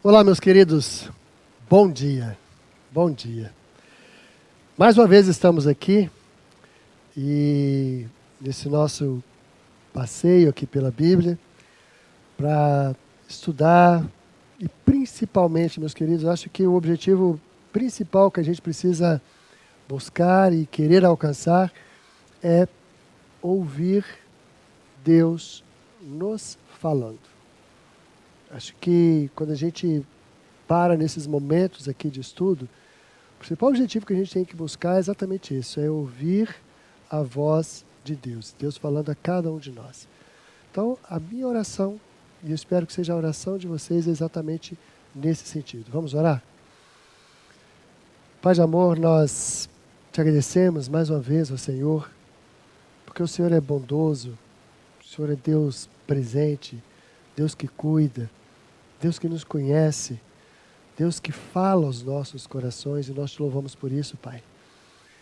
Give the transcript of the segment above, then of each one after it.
Olá, meus queridos, bom dia, bom dia. Mais uma vez estamos aqui e nesse nosso passeio aqui pela Bíblia para estudar e principalmente, meus queridos, eu acho que o objetivo principal que a gente precisa buscar e querer alcançar é ouvir Deus nos falando. Acho que quando a gente para nesses momentos aqui de estudo, o principal objetivo que a gente tem que buscar é exatamente isso, é ouvir a voz de Deus, Deus falando a cada um de nós. Então, a minha oração, e eu espero que seja a oração de vocês, é exatamente nesse sentido. Vamos orar? Pai de amor, nós te agradecemos mais uma vez ao Senhor, porque o Senhor é bondoso, o Senhor é Deus presente, Deus que cuida, Deus que nos conhece, Deus que fala aos nossos corações, e nós te louvamos por isso, Pai.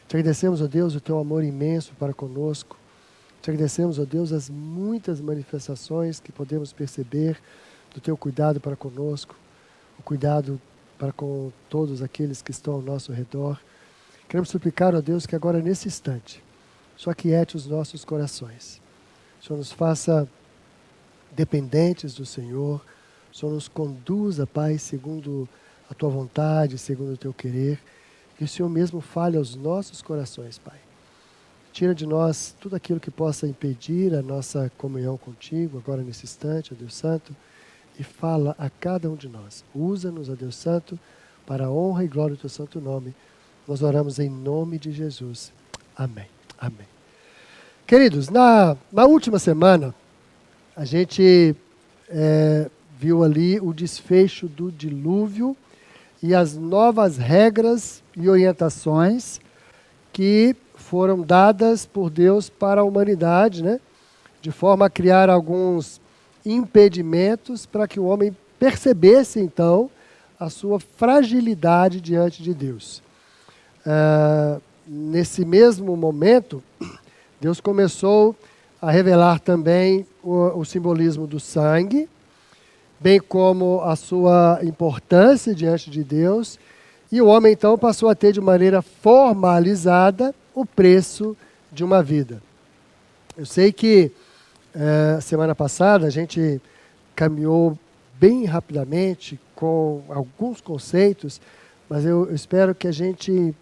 Te agradecemos, ó Deus, o teu amor imenso para conosco. Te agradecemos, ó Deus, as muitas manifestações que podemos perceber do teu cuidado para conosco, o cuidado para com todos aqueles que estão ao nosso redor. Queremos suplicar, ó Deus, que agora nesse instante, o Senhor aquiete os nossos corações. O Senhor nos faça dependentes do Senhor. O Senhor nos conduza, Pai, segundo a tua vontade, segundo o teu querer. Que o Senhor mesmo fale aos nossos corações, Pai. Tira de nós tudo aquilo que possa impedir a nossa comunhão contigo, agora nesse instante, ó Deus Santo, e fala a cada um de nós. Usa-nos, ó Deus Santo, para a honra e glória do teu santo nome. Nós oramos em nome de Jesus. Amém. Amém. Queridos, na última semana, a gente viu ali o desfecho do dilúvio e as novas regras e orientações que foram dadas por Deus para a humanidade, né? De forma a criar alguns impedimentos para que o homem percebesse, então, a sua fragilidade diante de Deus. Nesse mesmo momento, Deus começou a revelar também o simbolismo do sangue, bem como a sua importância diante de Deus, e o homem então passou a ter de maneira formalizada o preço de uma vida. Eu sei que semana passada a gente caminhou bem rapidamente com alguns conceitos, mas eu espero que a gente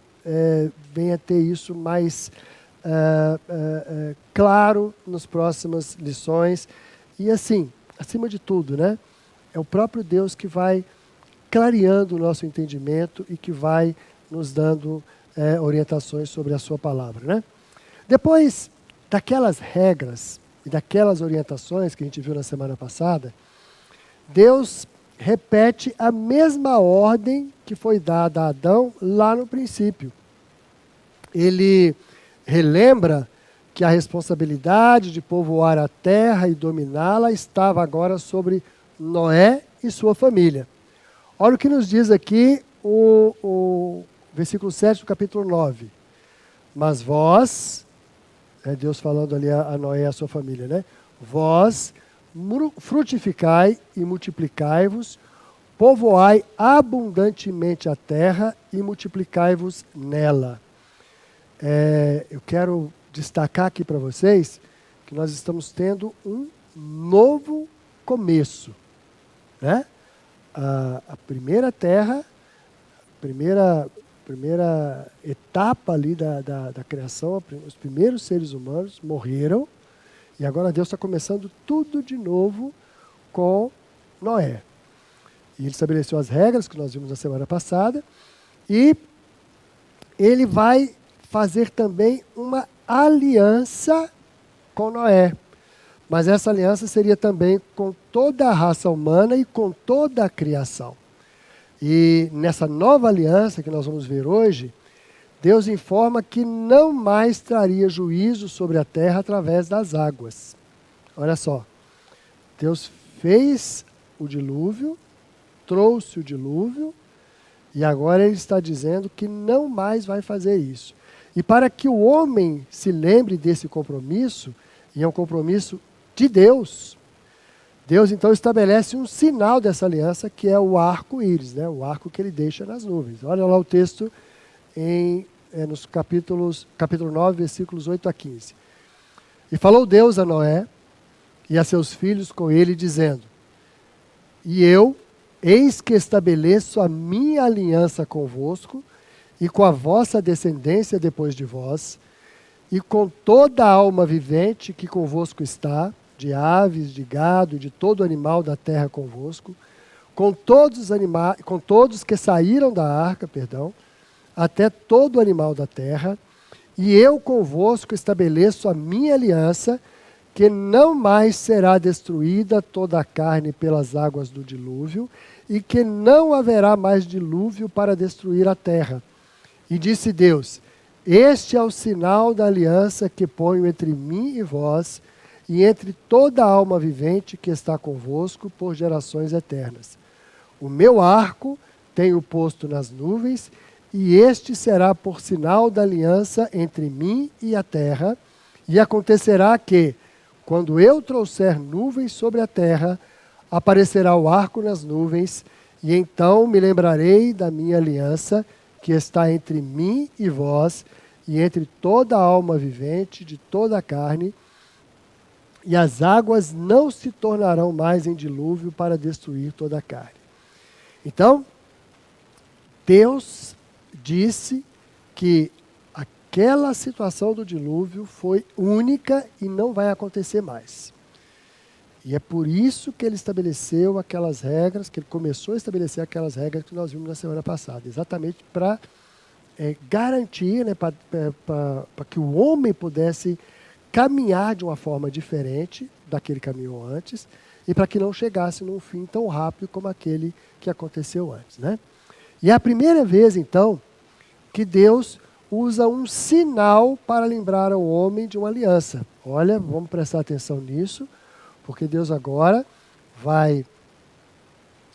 venha ter isso mais claro nas próximas lições. E assim, acima de tudo, né? É o próprio Deus que vai clareando o nosso entendimento e que vai nos dando orientações sobre a sua palavra, né? Depois daquelas regras e daquelas orientações que a gente viu na semana passada, Deus repete a mesma ordem que foi dada a Adão lá no princípio. Ele relembra que a responsabilidade de povoar a terra e dominá-la estava agora sobre Noé e sua família. Olha o que nos diz aqui o versículo 7 do capítulo 9. Mas vós, Deus falando ali a Noé e a sua família, né? Vós frutificai e multiplicai-vos, povoai abundantemente a terra e multiplicai-vos nela. Eu quero destacar aqui para vocês que nós estamos tendo um novo começo, né? A primeira terra, primeira etapa ali da criação, os primeiros seres humanos morreram, e agora Deus está começando tudo de novo com Noé. E ele estabeleceu as regras que nós vimos na semana passada, e ele vai fazer também uma aliança com Noé. Mas essa aliança seria também com toda a raça humana e com toda a criação. E nessa nova aliança que nós vamos ver hoje, Deus informa que não mais traria juízo sobre a terra através das águas. Olha só, Deus fez o dilúvio, trouxe o dilúvio, e agora ele está dizendo que não mais vai fazer isso. E para que o homem se lembre desse compromisso, e é um compromisso de Deus, Deus então estabelece um sinal dessa aliança, que é o arco-íris, né? O arco que ele deixa nas nuvens. Olha lá o texto nos capítulo 9, versículos 8 a 15. E falou Deus a Noé e a seus filhos com ele, dizendo: E eu, eis que estabeleço a minha aliança convosco e com a vossa descendência depois de vós, e com toda a alma vivente que convosco está, de aves, de gado e de todo animal da terra convosco, com todos os animais, com todos que saíram da arca, até todo animal da terra, e eu convosco estabeleço a minha aliança, que não mais será destruída toda a carne pelas águas do dilúvio, e que não haverá mais dilúvio para destruir a terra. E disse Deus: Este é o sinal da aliança que ponho entre mim e vós, e entre toda a alma vivente que está convosco por gerações eternas. O meu arco tenho posto nas nuvens, e este será por sinal da aliança entre mim e a terra. E acontecerá que, quando eu trouxer nuvens sobre a terra, aparecerá o arco nas nuvens, e então me lembrarei da minha aliança, que está entre mim e vós, e entre toda a alma vivente de toda a carne, e as águas não se tornarão mais em dilúvio para destruir toda a carne. Então, Deus disse que aquela situação do dilúvio foi única e não vai acontecer mais. E é por isso que ele estabeleceu aquelas regras, que ele começou a estabelecer aquelas regras que nós vimos na semana passada, exatamente para garantir, né, para que o homem pudesse caminhar de uma forma diferente daquele que caminhou antes, e para que não chegasse num fim tão rápido como aquele que aconteceu antes, né? E é a primeira vez, então, que Deus usa um sinal para lembrar ao homem de uma aliança. Olha, vamos prestar atenção nisso, porque Deus agora vai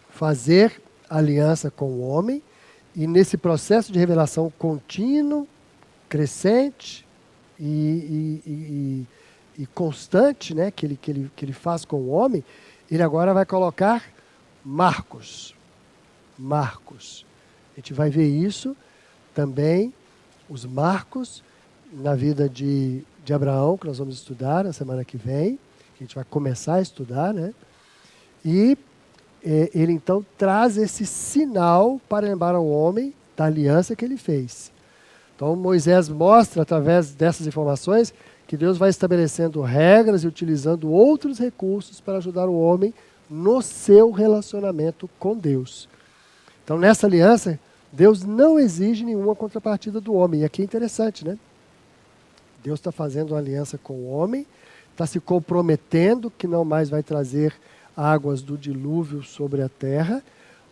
fazer aliança com o homem, e nesse processo de revelação contínuo, crescente e constante, né, que ele faz com o homem, ele agora vai colocar marcos. Marcos. A gente vai ver isso também, os marcos na vida de Abraão, que nós vamos estudar na semana que vem, que a gente vai começar a estudar, né? E ele então traz esse sinal para lembrar ao homem da aliança que ele fez. Então Moisés mostra, através dessas informações, que Deus vai estabelecendo regras e utilizando outros recursos para ajudar o homem no seu relacionamento com Deus. Então nessa aliança, Deus não exige nenhuma contrapartida do homem. E aqui é interessante, né? Deus está fazendo uma aliança com o homem, está se comprometendo que não mais vai trazer águas do dilúvio sobre a terra,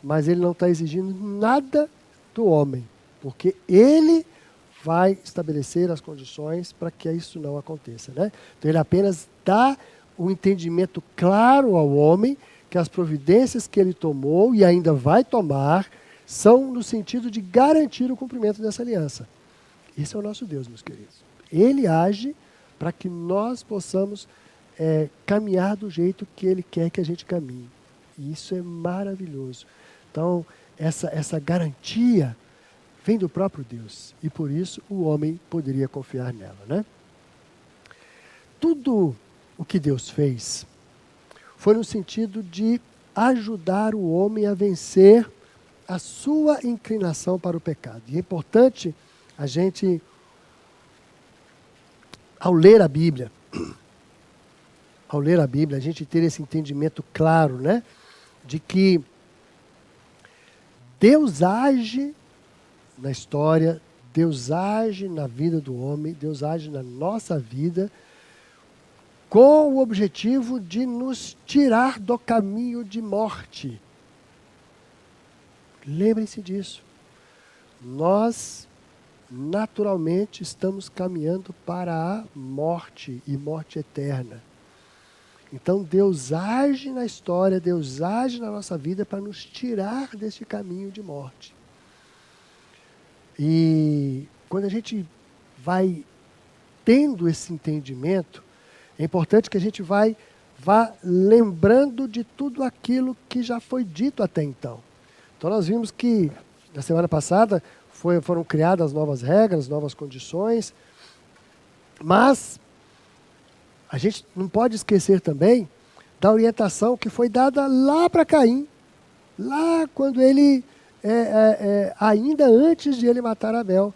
mas ele não está exigindo nada do homem, porque ele vai estabelecer as condições para que isso não aconteça, né? Então ele apenas dá um entendimento claro ao homem que as providências que ele tomou e ainda vai tomar são no sentido de garantir o cumprimento dessa aliança. Esse é o nosso Deus, meus queridos. Ele age para que nós possamos caminhar do jeito que ele quer que a gente caminhe. E isso é maravilhoso. Então, essa garantia vem do próprio Deus. E por isso o homem poderia confiar nela, né? Tudo o que Deus fez foi no sentido de ajudar o homem a vencer a sua inclinação para o pecado. E é importante a gente, ao ler a Bíblia, a gente ter esse entendimento claro, né, de que Deus age na história, Deus age na vida do homem, Deus age na nossa vida, com o objetivo de nos tirar do caminho de morte. Lembrem-se disso. Nós, naturalmente, estamos caminhando para a morte e morte eterna. Então, Deus age na história, Deus age na nossa vida para nos tirar desse caminho de morte. E quando a gente vai tendo esse entendimento, é importante que a gente vai vá lembrando de tudo aquilo que já foi dito até então. Então nós vimos que na semana passada foram criadas novas regras, novas condições, mas a gente não pode esquecer também da orientação que foi dada lá para Caim, lá quando ele, ainda antes de ele matar Abel,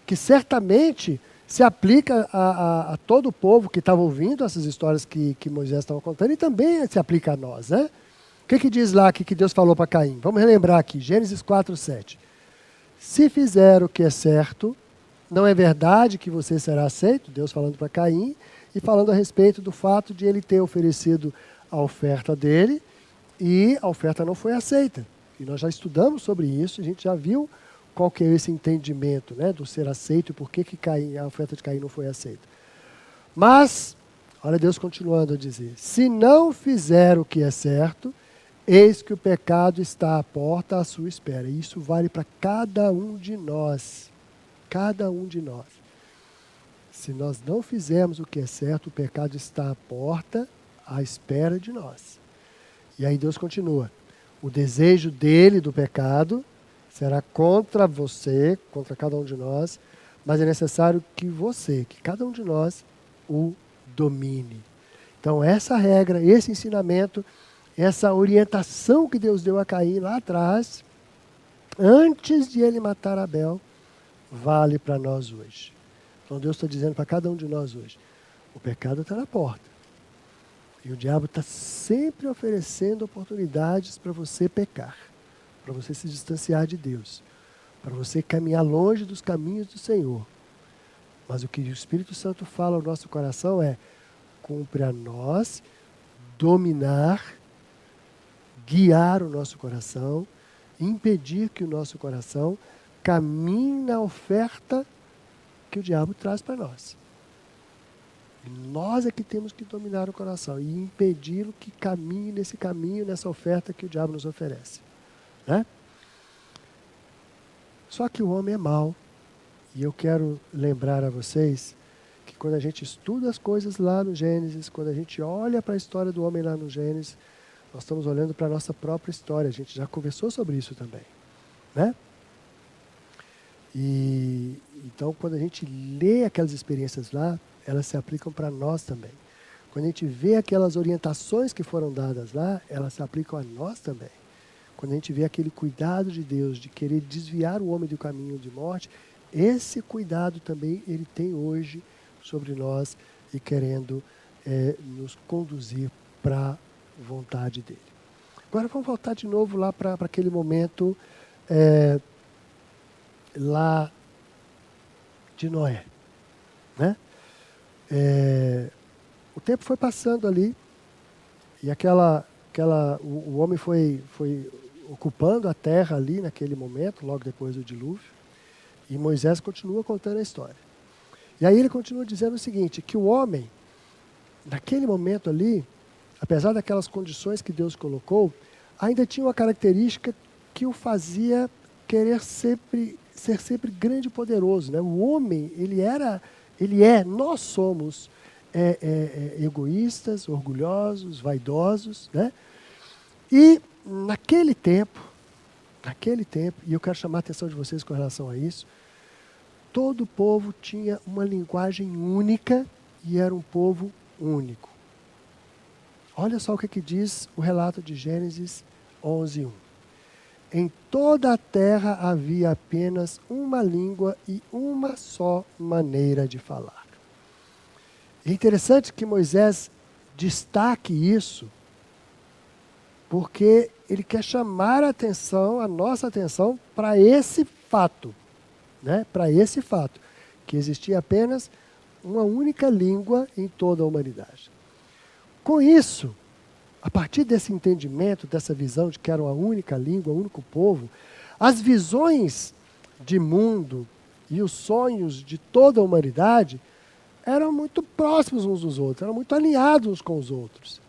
que certamente se aplica a todo o povo que estava ouvindo essas histórias que Moisés estava contando e também se aplica a nós, né? O que diz lá que Deus falou para Caim? Vamos relembrar aqui, Gênesis 4:7. Se fizer o que é certo, não é verdade que você será aceito, Deus falando para Caim, e falando a respeito do fato de ele ter oferecido a oferta dele e a oferta não foi aceita. E nós já estudamos sobre isso, a gente já viu qual que é esse entendimento, né, do ser aceito e por que a oferta de Caim não foi aceita. Mas, olha Deus continuando a dizer, se não fizer o que é certo, eis que o pecado está à porta à sua espera. E isso vale para cada um de nós. Cada um de nós. Se nós não fizermos o que é certo, o pecado está à porta à espera de nós. E aí Deus continua. O desejo dele, do pecado, será contra você, contra cada um de nós, mas é necessário que você, que cada um de nós, o domine. Então essa regra, esse ensinamento, essa orientação que Deus deu a Caim lá atrás, antes de ele matar Abel, vale para nós hoje. Então Deus está dizendo para cada um de nós hoje, o pecado está na porta. E o diabo está sempre oferecendo oportunidades para você pecar, para você se distanciar de Deus, para você caminhar longe dos caminhos do Senhor. Mas o que o Espírito Santo fala ao nosso coração é, cumpre a nós dominar, guiar o nosso coração, impedir que o nosso coração caminhe na oferta que o diabo traz para nós. Nós é que temos que dominar o coração e impedi-lo que caminhe nesse caminho, nessa oferta que o diabo nos oferece. Né? Só que o homem é mau. E eu quero lembrar a vocês que quando a gente estuda as coisas lá no Gênesis, quando a gente olha para a história do homem lá no Gênesis, nós estamos olhando para a nossa própria história. A gente já conversou sobre isso também. Né? E então, quando a gente lê aquelas experiências lá, elas se aplicam para nós também. Quando a gente vê aquelas orientações que foram dadas lá, elas se aplicam a nós também. Quando a gente vê aquele cuidado de Deus de querer desviar o homem do caminho de morte, esse cuidado também ele tem hoje sobre nós e querendo nos conduzir para a vontade dele. Agora vamos voltar de novo lá para aquele momento lá de Noé. Né? O tempo foi passando ali e o homem foi ocupando a terra ali naquele momento, logo depois do dilúvio, e Moisés continua contando a história. E aí ele continua dizendo o seguinte, que o homem, naquele momento ali, apesar daquelas condições que Deus colocou, ainda tinha uma característica que o fazia querer ser sempre grande e poderoso. Né? O homem, nós somos egoístas, orgulhosos, vaidosos, né? E naquele tempo, e eu quero chamar a atenção de vocês com relação a isso, todo o povo tinha uma linguagem única e era um povo único. Olha só o que diz o relato de Gênesis 11:1. Em toda a terra havia apenas uma língua e uma só maneira de falar. É interessante que Moisés destaque isso, porque ele quer chamar a nossa atenção para esse fato, né? Para esse fato, que existia apenas uma única língua em toda a humanidade. Com isso, a partir desse entendimento, dessa visão de que era uma única língua, um único povo, as visões de mundo e os sonhos de toda a humanidade eram muito próximos uns dos outros, eram muito alinhados uns com os outros.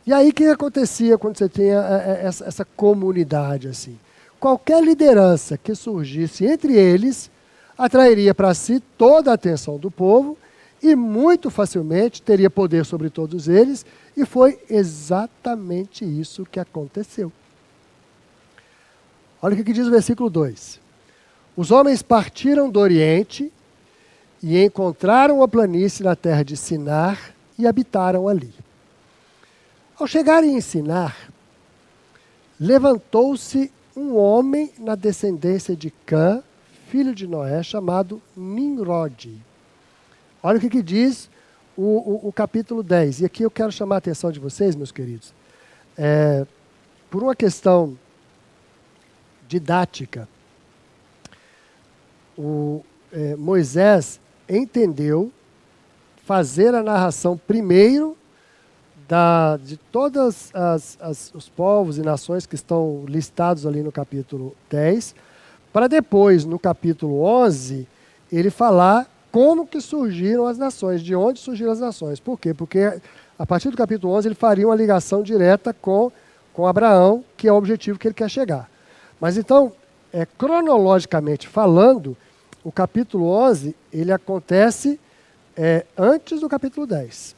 E aí o que acontecia quando você tinha essa comunidade assim? Qualquer liderança que surgisse entre eles atrairia para si toda a atenção do povo e muito facilmente teria poder sobre todos eles, e foi exatamente isso que aconteceu. Olha o que diz o versículo 2. Os homens partiram do Oriente e encontraram a planície na terra de Sinar e habitaram ali. Ao chegarem em Sinar, levantou-se um homem na descendência de Cã, filho de Noé, chamado Nimrod. Olha o que diz o capítulo 10. E aqui eu quero chamar a atenção de vocês, meus queridos, por uma questão didática. Moisés entendeu fazer a narração primeiro de todos os povos e nações que estão listados ali no capítulo 10, para depois, no capítulo 11, ele falar como que surgiram as nações, de onde surgiram as nações. Por quê? Porque a partir do capítulo 11 ele faria uma ligação direta com Abraão, que é o objetivo que ele quer chegar. Mas então, cronologicamente falando, o capítulo 11 ele acontece antes do capítulo 10.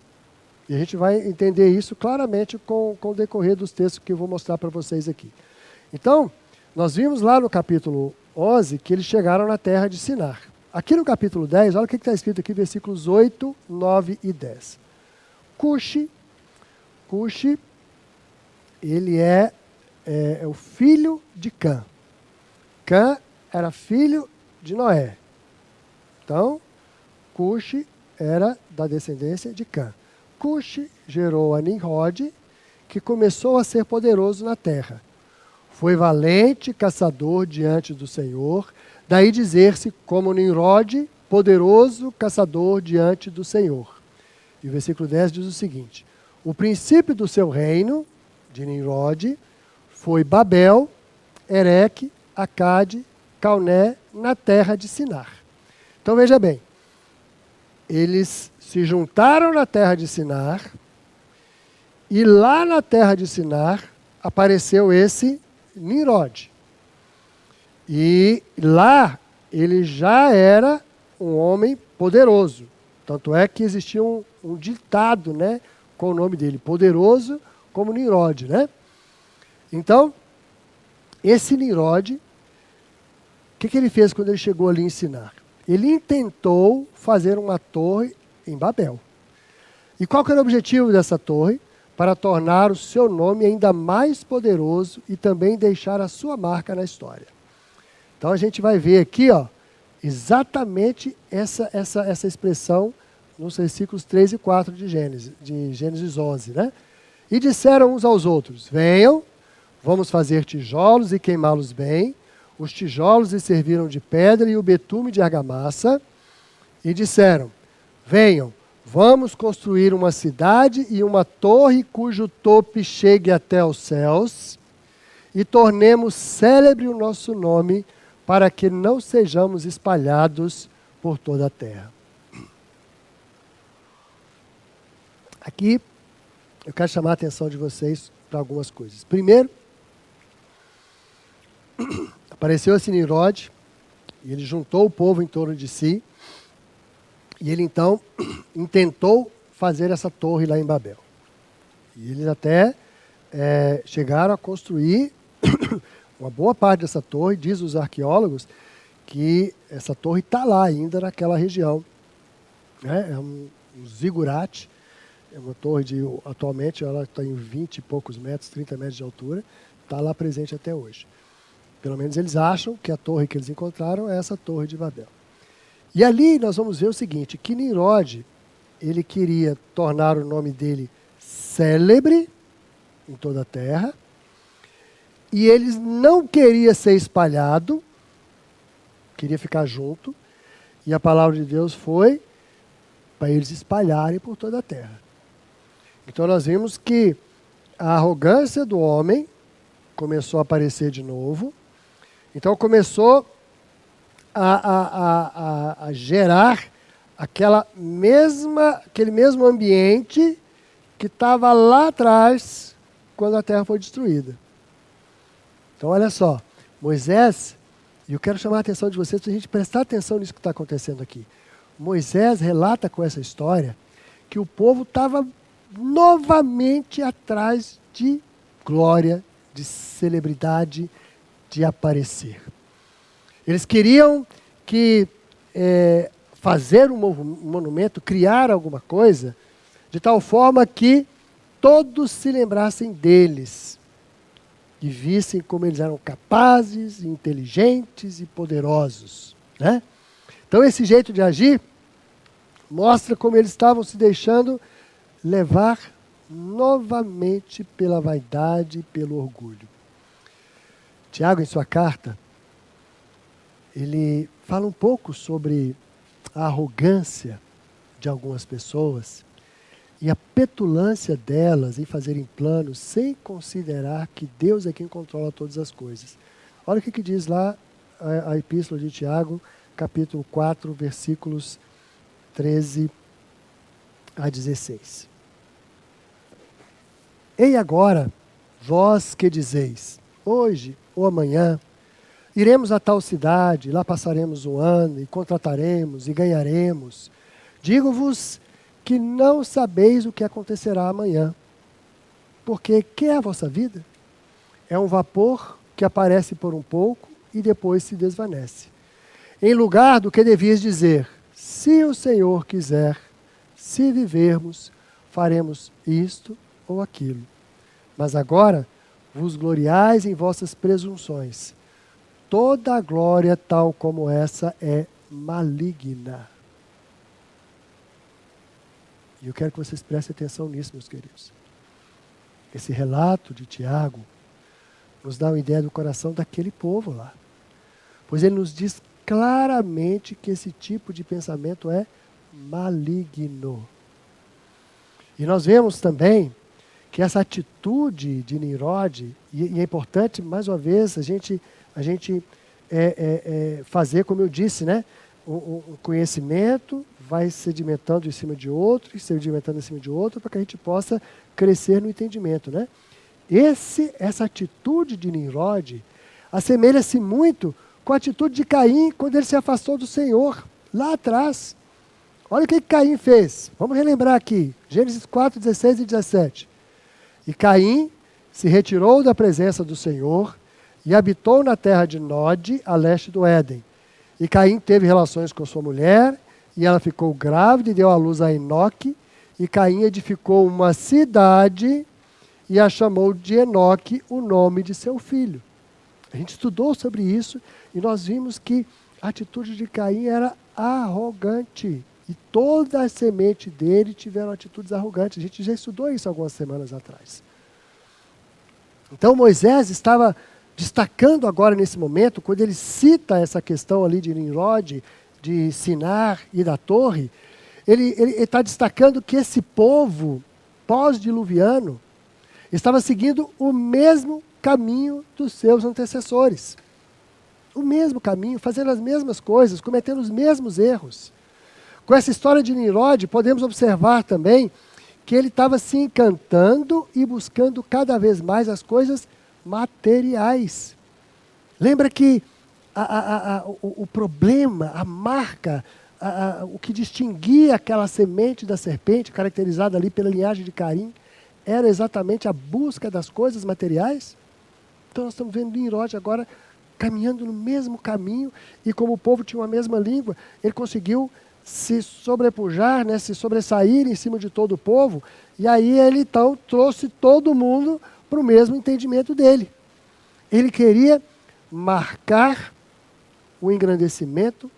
E a gente vai entender isso claramente com o decorrer dos textos que eu vou mostrar para vocês aqui. Então, nós vimos lá no capítulo 11 que eles chegaram na terra de Sinar. Aqui no capítulo 10, olha o que está escrito aqui, versículos 8, 9 e 10. Cuxi, ele é o filho de Cã. Cã era filho de Noé. Então, Cuxi era da descendência de Cã. Cuxi gerou a Nimrod, que começou a ser poderoso na terra. Foi valente caçador diante do Senhor, daí dizer-se como Nimrod, poderoso caçador diante do Senhor. E o versículo 10 diz o seguinte: o princípio do seu reino, de Nimrod, foi Babel, Ereque, Acade, Calné, na terra de Sinar. Então veja bem, eles se juntaram na terra de Sinar, e lá na terra de Sinar apareceu esse Nimrod. E lá ele já era um homem poderoso. Tanto é que existia um ditado, né, com o nome dele, poderoso como Nimrod, né? Então, esse Nimrod, o que ele fez quando ele chegou ali em Sinar? Ele intentou fazer uma torre em Babel. E qual que era o objetivo dessa torre? Para tornar o seu nome ainda mais poderoso e também deixar a sua marca na história. Então a gente vai ver aqui, exatamente essa expressão nos versículos 3 e 4 de Gênesis 11, né? E disseram uns aos outros: venham, vamos fazer tijolos e queimá-los bem. Os tijolos lhe serviram de pedra e o betume de argamassa. E disseram: venham, vamos construir uma cidade e uma torre cujo tope chegue até aos céus, e tornemos célebre o nosso nome, para que não sejamos espalhados por toda a terra. Aqui, eu quero chamar a atenção de vocês para algumas coisas. Primeiro, apareceu esse Nimrod, e ele juntou o povo em torno de si, e ele então intentou fazer essa torre lá em Babel. E eles até chegaram a construir uma boa parte dessa torre. Diz os arqueólogos que essa torre está lá ainda naquela região. É um zigurate, é uma torre atualmente ela está em 20 e poucos metros, 30 metros de altura, está lá presente até hoje. Pelo menos eles acham que a torre que eles encontraram é essa torre de Babel. E ali nós vamos ver o seguinte, que Nimrod, ele queria tornar o nome dele célebre em toda a terra, e ele não queria ser espalhado, queria ficar junto, e a palavra de Deus foi para eles espalharem por toda a terra. Então nós vimos que a arrogância do homem começou a aparecer de novo, então começou a gerar aquele mesmo ambiente que estava lá atrás quando a terra foi destruída. Então olha só, Moisés, e eu quero chamar a atenção de vocês para a gente prestar atenção nisso que está acontecendo aqui. Moisés relata com essa história que o povo estava novamente atrás de glória, de celebridade, de aparecer. Eles queriam fazer um monumento, criar alguma coisa, de tal forma que todos se lembrassem deles e vissem como eles eram capazes, inteligentes e poderosos, né? Então esse jeito de agir mostra como eles estavam se deixando levar novamente pela vaidade e pelo orgulho. Tiago, em sua carta, ele fala um pouco sobre a arrogância de algumas pessoas e a petulância delas em fazerem planos sem considerar que Deus é quem controla todas as coisas. Olha o que diz lá a Epístola de Tiago, capítulo 4, versículos 13 a 16. Ei agora, vós que dizeis, hoje ou amanhã, iremos a tal cidade, lá passaremos um ano e contrataremos e ganharemos. Digo-vos que não sabeis o que acontecerá amanhã. Porque que é a vossa vida? É um vapor que aparece por um pouco e depois se desvanece. Em lugar do que devias dizer, se o Senhor quiser, se vivermos, faremos isto ou aquilo. Mas agora vos gloriais em vossas presunções. Toda a glória tal como essa é maligna. E eu quero que vocês prestem atenção nisso, meus queridos. Esse relato de Tiago nos dá uma ideia do coração daquele povo lá. Pois ele nos diz claramente que esse tipo de pensamento é maligno. E nós vemos também que essa atitude de Nimrod, e é importante, mais uma vez, a gente fazer, como eu disse, né? O conhecimento vai sedimentando em cima de outro, e sedimentando em cima de outro, para que a gente possa crescer no entendimento, né? Essa atitude de Nimrod assemelha-se muito com a atitude de Caim quando ele se afastou do Senhor, lá atrás. Olha o que Caim fez. Vamos relembrar aqui, Gênesis 4, 16 e 17. E Caim se retirou da presença do Senhor e habitou na terra de Nod, a leste do Éden. E Caim teve relações com sua mulher, e ela ficou grávida e deu à luz a Enoque. E Caim edificou uma cidade e a chamou de Enoque, o nome de seu filho. A gente estudou sobre isso e nós vimos que a atitude de Caim era arrogante. E toda a semente dele tiveram atitudes arrogantes. A gente já estudou isso algumas semanas atrás. Então Moisés estava destacando agora nesse momento, quando ele cita essa questão ali de Nimrod, de Sinar e da torre, ele está destacando que esse povo pós-diluviano estava seguindo o mesmo caminho dos seus antecessores. O mesmo caminho, fazendo as mesmas coisas, cometendo os mesmos erros. Com essa história de Nimrod, podemos observar também que ele estava se encantando e buscando cada vez mais as coisas materiais. Lembra que o problema, a marca, o que distinguia aquela semente da serpente, caracterizada ali pela linhagem de Caim, era exatamente a busca das coisas materiais? Então nós estamos vendo Nimrod agora caminhando no mesmo caminho, e como o povo tinha uma mesma língua, ele conseguiu se sobrepujar, né, se sobressair em cima de todo o povo, e aí ele então trouxe todo mundo para o mesmo entendimento dele. Ele queria marcar o engrandecimento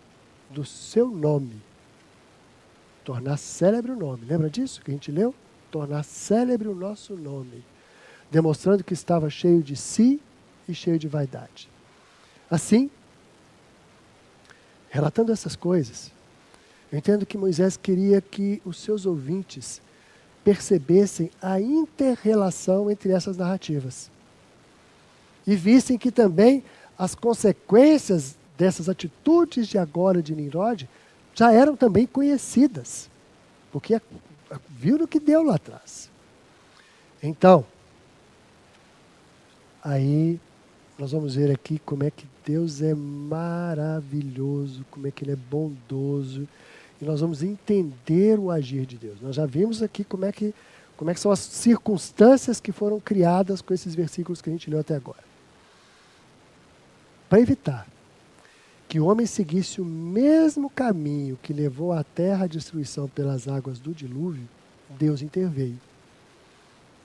do seu nome. Tornar célebre o nome. Lembra disso que a gente leu? Tornar célebre o nosso nome. Demonstrando que estava cheio de si e cheio de vaidade. Assim, relatando essas coisas, eu entendo que Moisés queria que os seus ouvintes percebessem a inter-relação entre essas narrativas. E vissem que também as consequências dessas atitudes de agora de Nimrod já eram também conhecidas. Porque viu no que deu lá atrás. Então, aí nós vamos ver aqui como é que Deus é maravilhoso, como é que Ele é bondoso. e nós vamos entender o agir de Deus. Nós já vimos aqui como é que são as circunstâncias que foram criadas com esses versículos que a gente leu até agora. Para evitar que o homem seguisse o mesmo caminho que levou a terra à destruição pelas águas do dilúvio, Deus interveio.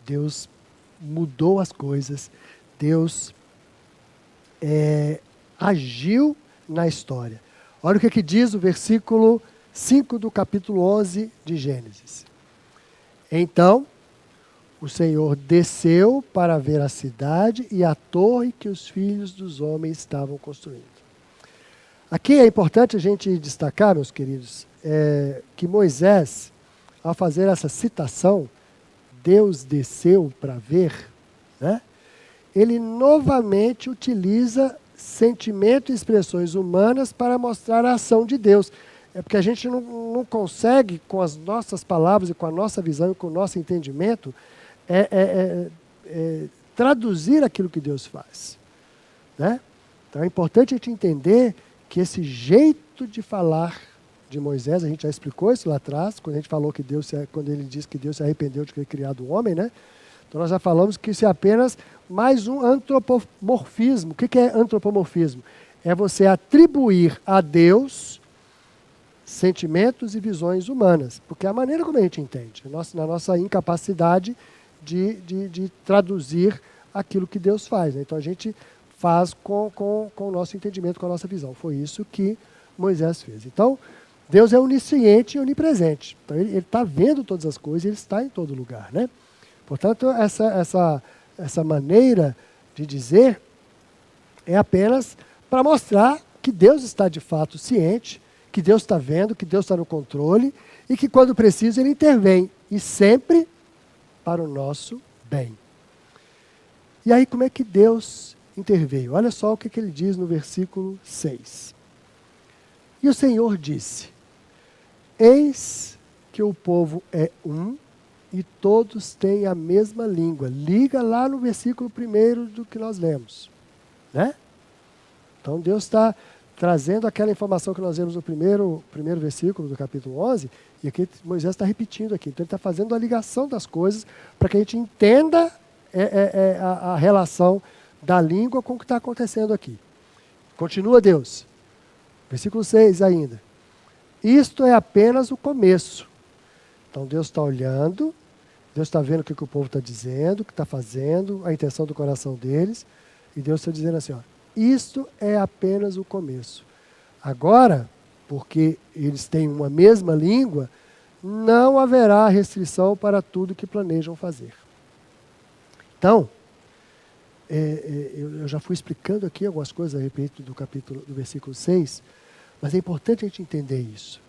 Deus mudou as coisas. Deus agiu na história. Olha o que diz o versículo 5 do capítulo 11 de Gênesis. Então, o Senhor desceu para ver a cidade e a torre que os filhos dos homens estavam construindo. Aqui é importante a gente destacar, meus queridos, que Moisés, ao fazer essa citação, Deus desceu para ver, né? Ele novamente utiliza sentimento e expressões humanas para mostrar a ação de Deus. É porque a gente não consegue, com as nossas palavras e com a nossa visão e com o nosso entendimento, traduzir aquilo que Deus faz, né? Então é importante a gente entender que esse jeito de falar de Moisés, a gente já explicou isso lá atrás, quando a gente falou que quando ele diz que Deus se arrependeu de ter criado o homem, né? Então nós já falamos que isso é apenas mais um antropomorfismo. O que é antropomorfismo? É você atribuir a Deus sentimentos e visões humanas, porque é a maneira como a gente entende, na nossa incapacidade de traduzir aquilo que Deus faz, né? Então a gente faz com o nosso entendimento, com a nossa visão. Foi isso que Moisés fez. Então, Deus é onisciente e onipresente. Então ele está vendo todas as coisas, ele está em todo lugar, né? Portanto, essa maneira de dizer é apenas para mostrar que Deus está de fato ciente, que Deus está vendo, que Deus está no controle e que quando precisa ele intervém, e sempre para o nosso bem. E aí como é que Deus interveio? Olha só o que ele diz no versículo 6. E o Senhor disse: eis que o povo é um e todos têm a mesma língua. Liga lá no versículo 1 do que nós lemos, né? Então Deus está trazendo aquela informação que nós vemos no primeiro versículo do capítulo 11, e aqui Moisés está repetindo aqui. Então ele está fazendo a ligação das coisas para que a gente entenda a relação da língua com o que está acontecendo aqui. Continua Deus. Versículo 6 ainda. Isto é apenas o começo. Então Deus está olhando, Deus está vendo o que o povo está dizendo, o que está fazendo, a intenção do coração deles, e Deus está dizendo assim, ó, isto é apenas o começo. Agora, porque eles têm uma mesma língua, não haverá restrição para tudo que planejam fazer. Então, eu já fui explicando aqui algumas coisas a respeito do versículo 6, mas é importante a gente entender isso.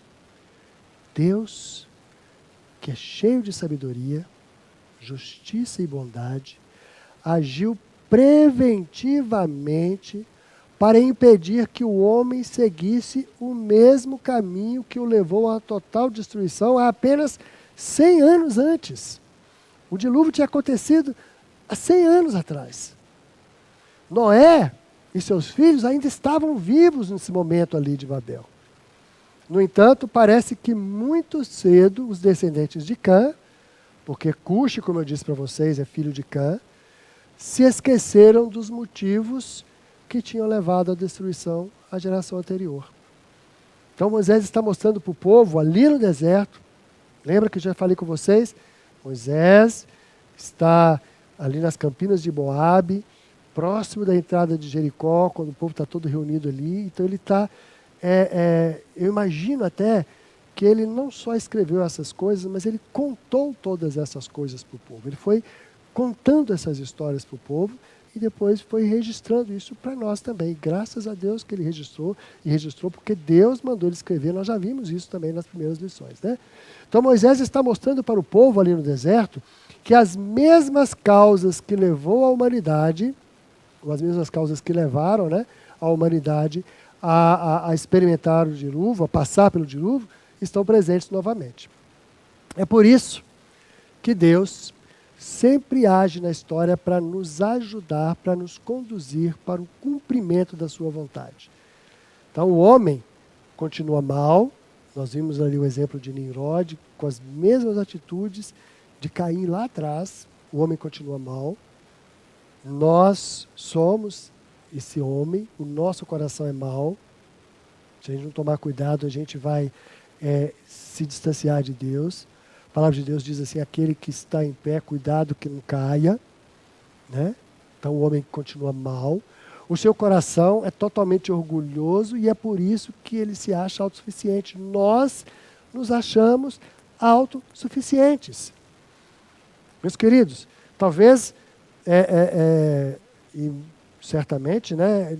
Deus, que é cheio de sabedoria, justiça e bondade, agiu preventivamente para impedir que o homem seguisse o mesmo caminho que o levou à total destruição há apenas 100 anos antes. O dilúvio tinha acontecido há 100 anos atrás. Noé e seus filhos ainda estavam vivos nesse momento ali de Babel. No entanto, parece que muito cedo os descendentes de Cã, porque Cuxi, como eu disse para vocês, é filho de Cã, se esqueceram dos motivos que tinham levado à destruição à geração anterior. Então Moisés está mostrando para o povo ali no deserto, lembra que eu já falei com vocês? Moisés está ali nas campinas de Moabe, próximo da entrada de Jericó, quando o povo está todo reunido ali. Então ele está, eu imagino até que ele não só escreveu essas coisas, mas ele contou todas essas coisas para o povo. Ele foi contando essas histórias para o povo e depois foi registrando isso para nós também. Graças a Deus que ele registrou, e registrou porque Deus mandou ele escrever. Nós já vimos isso também nas primeiras lições, né? Então Moisés está mostrando para o povo ali no deserto que as mesmas causas que levou a humanidade, ou as mesmas causas que levaram, né, a humanidade a experimentar o dilúvio, a passar pelo dilúvio, estão presentes novamente. É por isso que Deus sempre age na história para nos ajudar, para nos conduzir para o cumprimento da sua vontade. Então o homem continua mal, Nós vimos ali o exemplo de Nimrod, com as mesmas atitudes de Caim lá atrás. O homem continua mal. Nós somos esse homem, o nosso coração é mau. Se a gente não tomar cuidado, a gente vai se distanciar de Deus. A palavra de Deus diz assim, aquele que está em pé, cuidado que não caia. Né? Então o homem continua mal. O seu coração é totalmente orgulhoso e é por isso que ele se acha autossuficiente. Nós nos achamos autossuficientes. Meus queridos, talvez, e certamente, né,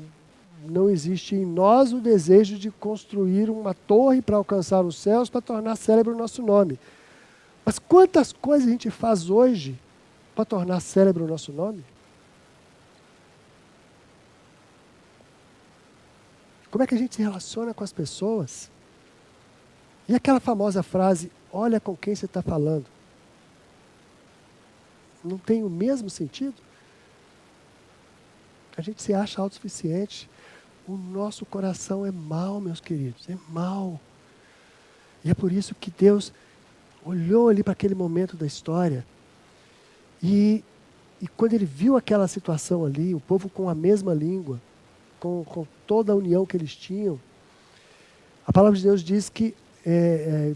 não existe em nós o desejo de construir uma torre para alcançar os céus, para tornar célebre o nosso nome. Mas quantas coisas a gente faz hoje para tornar célebre o nosso nome? Como é que a gente se relaciona com as pessoas? E aquela famosa frase, olha com quem você está falando. Não tem o mesmo sentido? A gente se acha autossuficiente. O nosso coração é mau, meus queridos, é mau. E é por isso que Deus olhou ali para aquele momento da história e quando ele viu aquela situação ali, o povo com a mesma língua, com toda a união que eles tinham, a palavra de Deus diz que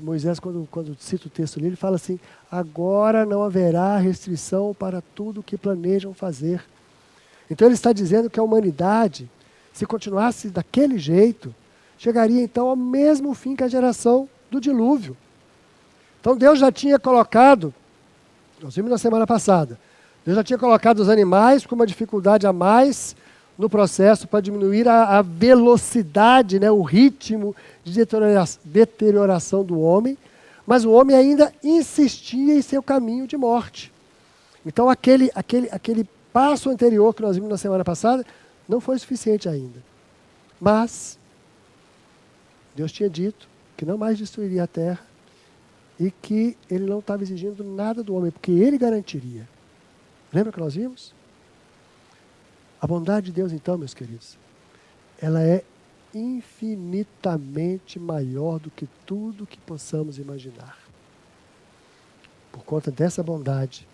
Moisés, quando cita o texto ali, ele fala assim, agora não haverá restrição para tudo o que planejam fazer. Então ele está dizendo que a humanidade, se continuasse daquele jeito, chegaria então ao mesmo fim que a geração do dilúvio. Então Deus já tinha colocado, nós vimos na semana passada, Deus já tinha colocado os animais com uma dificuldade a mais no processo para diminuir a velocidade, né, o ritmo de deterioração do homem, mas o homem ainda insistia em seu caminho de morte. Então aquele passo anterior que nós vimos na semana passada não foi suficiente ainda. Mas Deus tinha dito que não mais destruiria a terra e que ele não estava exigindo nada do homem, porque ele garantiria. Lembra que nós vimos? A bondade de Deus, então, meus queridos, ela é infinitamente maior do que tudo que possamos imaginar. Por conta dessa bondade,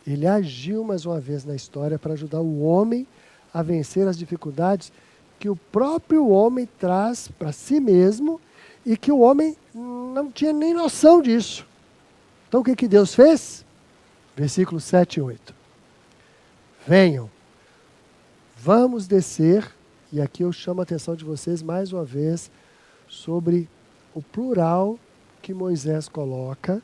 ele agiu mais uma vez na história para ajudar o homem a vencer as dificuldades que o próprio homem traz para si mesmo e que o homem não tinha nem noção disso. Então o que Deus fez? Versículos 7 e 8. Venham, vamos descer, e aqui eu chamo a atenção de vocês mais uma vez sobre o plural que Moisés coloca.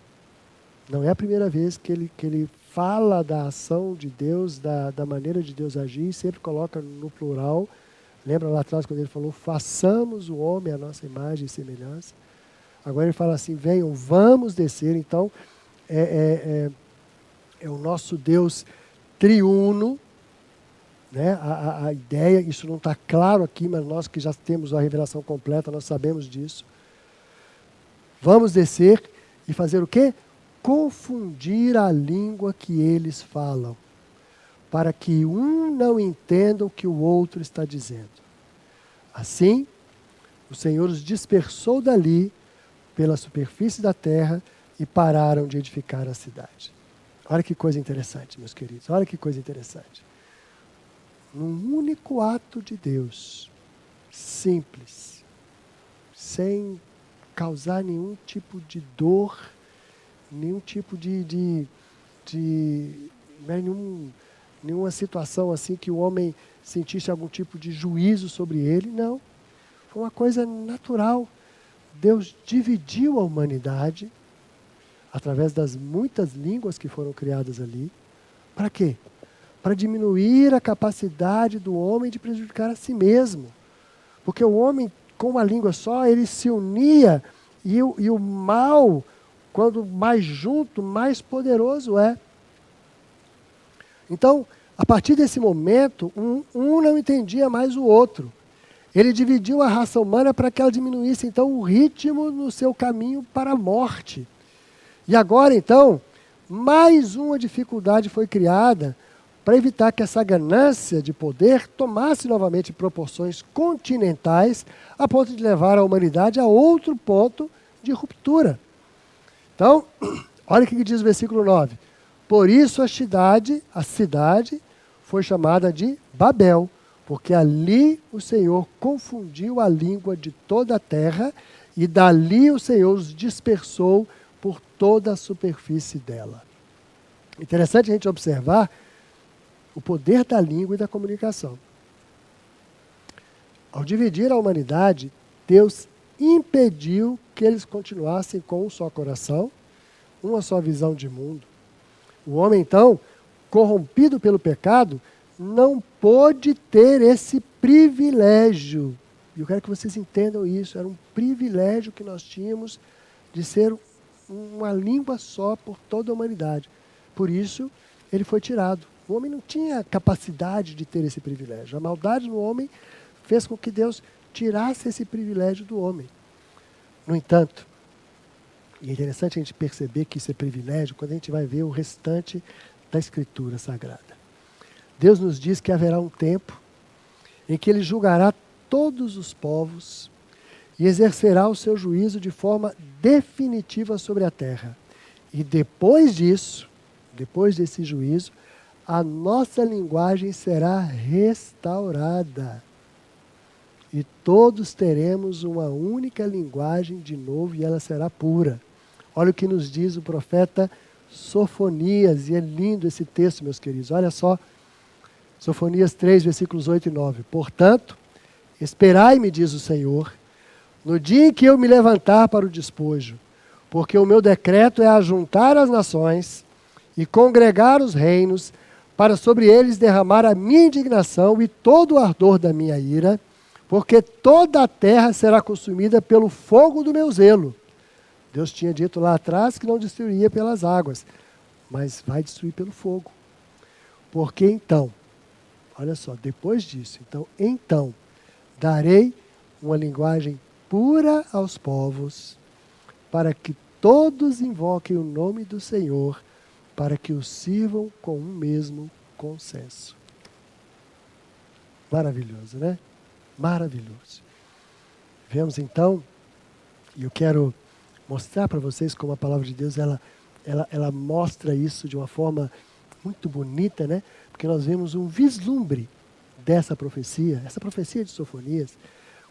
Não é a primeira vez que ele fala da ação de Deus, da maneira de Deus agir, sempre coloca no plural. Lembra lá atrás quando ele falou, façamos o homem à nossa imagem e semelhança? Agora ele fala assim, venham, vamos descer. Então, é o nosso Deus triuno, né? A ideia, isso não está claro aqui, mas nós que já temos a revelação completa, nós sabemos disso. Vamos descer e fazer o quê? Confundir a língua que eles falam, para que um não entenda o que o outro está dizendo. Assim, o Senhor os dispersou dali pela superfície da terra e pararam de edificar a cidade. Olha que coisa interessante, meus queridos, olha que coisa interessante. Num único ato de Deus, simples, sem causar nenhum tipo de dor, nenhum tipo nenhuma situação assim que o homem sentisse algum tipo de juízo sobre ele, não. Foi uma coisa natural. Deus dividiu a humanidade através das muitas línguas que foram criadas ali. Para quê? Para diminuir a capacidade do homem de prejudicar a si mesmo. Porque o homem, com uma língua só, ele se unia e o mal, quando mais junto, mais poderoso é. Então, a partir desse momento, um não entendia mais o outro. Ele dividiu a raça humana para que ela diminuísse, então, o ritmo no seu caminho para a morte. E agora, então, mais uma dificuldade foi criada para evitar que essa ganância de poder tomasse novamente proporções continentais, a ponto de levar a humanidade a outro ponto de ruptura. Então, olha o que diz o versículo 9. Por isso a cidade foi chamada de Babel, porque ali o Senhor confundiu a língua de toda a terra, e dali o Senhor os dispersou por toda a superfície dela. Interessante a gente observar o poder da língua e da comunicação. Ao dividir a humanidade, Deus impediu que eles continuassem com um só coração, uma só visão de mundo. O homem, então, corrompido pelo pecado, não pôde ter esse privilégio. E eu quero que vocês entendam isso. Era um privilégio que nós tínhamos de ser uma língua só por toda a humanidade. Por isso, ele foi tirado. O homem não tinha capacidade de ter esse privilégio. A maldade no homem fez com que Deus tirasse esse privilégio do homem. No entanto, e é interessante a gente perceber que isso é privilégio quando a gente vai ver o restante da Escritura Sagrada. Deus nos diz que haverá um tempo em que Ele julgará todos os povos e exercerá o seu juízo de forma definitiva sobre a terra. E depois disso, depois desse juízo, a nossa linguagem será restaurada. E todos teremos uma única linguagem de novo e ela será pura. Olha o que nos diz o profeta Sofonias, e é lindo esse texto, meus queridos. Olha só, Sofonias 3, versículos 8 e 9. Portanto, esperai-me, diz o Senhor, no dia em que eu me levantar para o despojo, porque o meu decreto é ajuntar as nações e congregar os reinos, para sobre eles derramar a minha indignação e todo o ardor da minha ira, porque toda a terra será consumida pelo fogo do meu zelo. Deus tinha dito lá atrás que não destruiria pelas águas, mas vai destruir pelo fogo. Porque então, olha só, depois disso, então darei uma linguagem pura aos povos, para que todos invoquem o nome do Senhor, para que o sirvam com um mesmo consenso. Maravilhoso, né? Maravilhoso. Vemos então, e eu quero mostrar para vocês como a palavra de Deus, ela mostra isso de uma forma muito bonita, né? Porque nós vemos um vislumbre dessa profecia, essa profecia de Sofonias,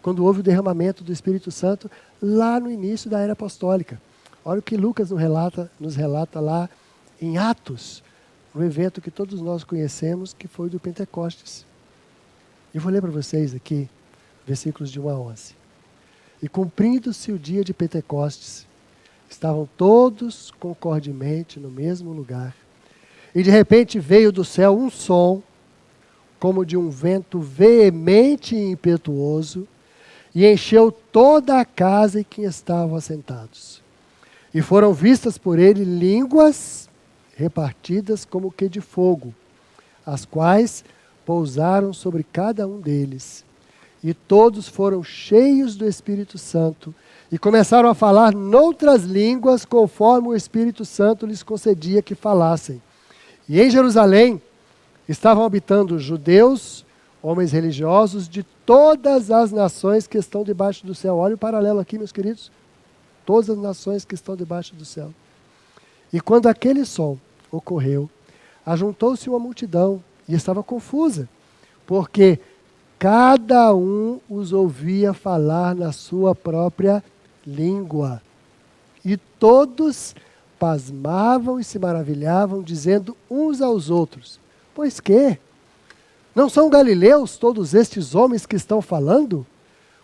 quando houve o derramamento do Espírito Santo lá no início da era apostólica. Olha o que Lucas nos relata lá em Atos, no evento que todos nós conhecemos, que foi do Pentecostes. Eu vou ler para vocês aqui, versículos de 1 a 11. E cumprindo-se o dia de Pentecostes, estavam todos concordemente no mesmo lugar. E de repente veio do céu um som, como de um vento veemente e impetuoso, e encheu toda a casa em que estavam assentados. E foram vistas por ele línguas repartidas como que de fogo, as quais pousaram sobre cada um deles. E todos foram cheios do Espírito Santo e começaram a falar noutras línguas conforme o Espírito Santo lhes concedia que falassem. E em Jerusalém estavam habitando judeus, homens religiosos de todas as nações que estão debaixo do céu. Olha o paralelo aqui, meus queridos. Todas as nações que estão debaixo do céu. E quando aquele som ocorreu, ajuntou-se uma multidão e estava confusa, porque cada um os ouvia falar na sua própria língua. E todos pasmavam e se maravilhavam, dizendo uns aos outros: pois que? Não são galileus todos estes homens que estão falando?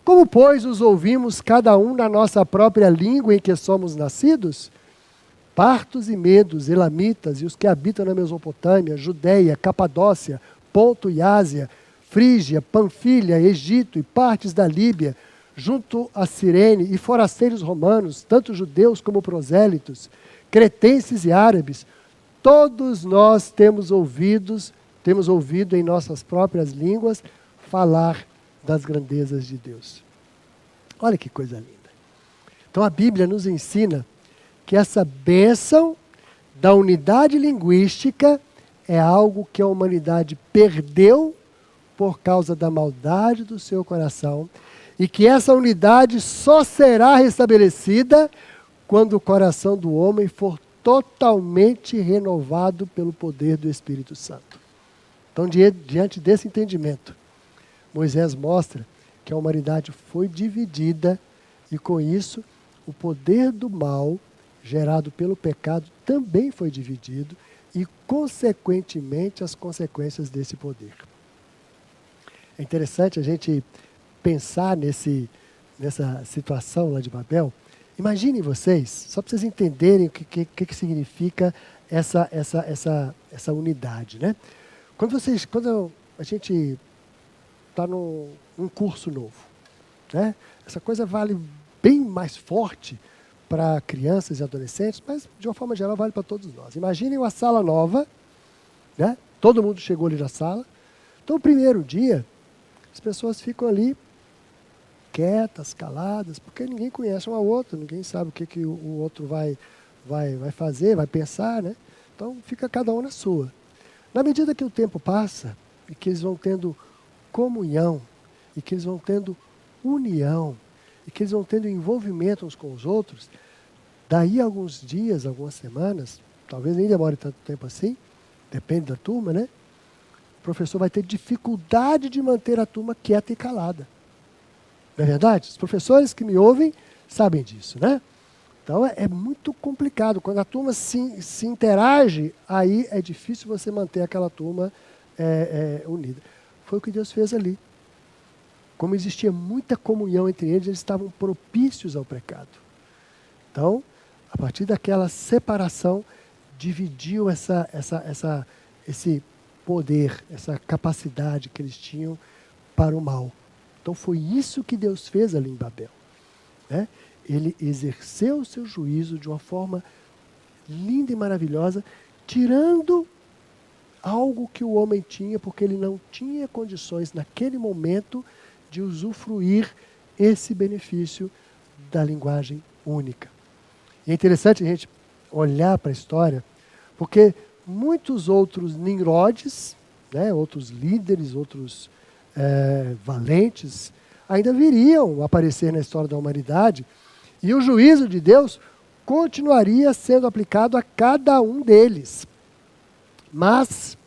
Como, pois, os ouvimos cada um na nossa própria língua em que somos nascidos? Partos e medos, elamitas e os que habitam na Mesopotâmia, Judeia, Capadócia, Ponto e Ásia, Frígia, Panfilha, Egito e partes da Líbia, junto a Cirene, e forasteiros romanos, tanto judeus como prosélitos, cretenses e árabes, todos nós temos ouvido em nossas próprias línguas falar das grandezas de Deus. Olha que coisa linda. Então a Bíblia nos ensina que essa bênção da unidade linguística é algo que a humanidade perdeu por causa da maldade do seu coração, e que essa unidade só será restabelecida quando o coração do homem for totalmente renovado pelo poder do Espírito Santo. Então, diante desse entendimento, Moisés mostra que a humanidade foi dividida e, com isso, o poder do mal gerado pelo pecado também foi dividido e, consequentemente, as consequências desse poder. É interessante a gente pensar nessa situação lá de Babel. Imaginem vocês, só para vocês entenderem o que significa essa unidade, né? Quando a gente está num curso novo, né? Essa coisa vale bem mais forte para crianças e adolescentes, mas de uma forma geral vale para todos nós. Imaginem uma sala nova, né? Todo mundo chegou ali na sala. Então, o primeiro dia, as pessoas ficam ali quietas, caladas, porque ninguém conhece um ao outro, ninguém sabe o que o outro vai fazer, vai pensar, né? Então, fica cada um na sua. Na medida que o tempo passa, e que eles vão tendo comunhão, e que eles vão tendo união, e que eles vão tendo envolvimento uns com os outros, daí a alguns dias, algumas semanas, talvez nem demore tanto tempo assim, depende da turma, né? O professor vai ter dificuldade de manter a turma quieta e calada. Não é verdade? Os professores que me ouvem sabem disso, né? Então é muito complicado. Quando a turma se interage, aí é difícil você manter aquela turma unida. Foi o que Deus fez ali. Como existia muita comunhão entre eles, eles estavam propícios ao pecado. Então, a partir daquela separação, dividiu esse poder, essa capacidade que eles tinham para o mal. Então foi isso que Deus fez ali em Babel, né? Ele exerceu o seu juízo de uma forma linda e maravilhosa, tirando algo que o homem tinha, porque ele não tinha condições naquele momento de usufruir esse benefício da linguagem única. E é interessante a gente olhar para a história, porque muitos outros Nimrodes, né, outros líderes, outros valentes, ainda viriam aparecer na história da humanidade, e o juízo de Deus continuaria sendo aplicado a cada um deles. Mas